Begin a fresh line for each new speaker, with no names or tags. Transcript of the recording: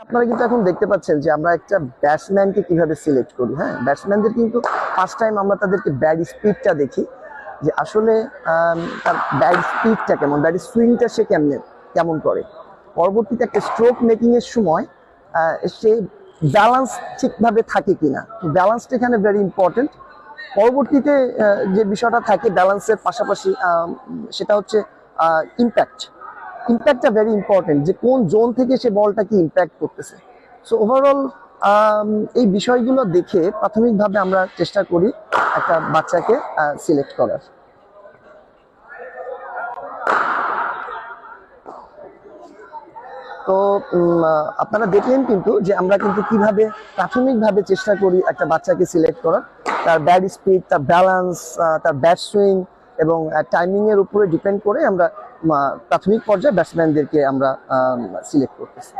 আপনারা কিন্তু এখন দেখতে পাচ্ছেন যে আমরা একটা ব্যাটসম্যানকে কিভাবে সিলেক্ট করি। হ্যাঁ, ব্যাটসম্যানদের কিন্তু ফার্স্ট টাইম আমরা তাদেরকে ব্যাট স্পিডটা দেখি যে আসলে তার ব্যাট স্পিডটা কেমন, ব্যাট সুইংটা সে কেমন করে। পরবর্তীতে একটা স্ট্রোক মেকিং এর সময় সে ব্যালেন্স ঠিকভাবে থাকে কিনা, ব্যালেন্সটা এখানে ভেরি ইম্পর্টেন্ট। পরবর্তীতে যে বিষয়টা থাকে ব্যালেন্সের পাশাপাশি সেটা হচ্ছে ইম্প্যাক্ট। ইম্প্যাক্টটা ভেরি ইম্পর্টেন্ট, যে কোন জোন থেকে সে বলটাকে ইম্প্যাক্ট করতেছে। সো ওভারঅল এই বিষয়গুলো দেখে প্রাথমিকভাবে আমরা চেষ্টা করি একটা বাচ্চাকে সিলেক্ট করার। তো আপনারা দেখলেন কিন্তু যে আমরা কিন্তু কিভাবে প্রাথমিকভাবে চেষ্টা করি একটা বাচ্চাকে সিলেক্ট করার। তার ব্যাট স্পিড, তার ব্যালেন্স, তার ব্যাট সুইং এবং টাইমিং এর উপরে ডিপেন্ড করে আমরা প্রাথমিক পর্যায়ে ব্যাটসম্যানদেরকে আমরা সিলেক্ট করতেছি।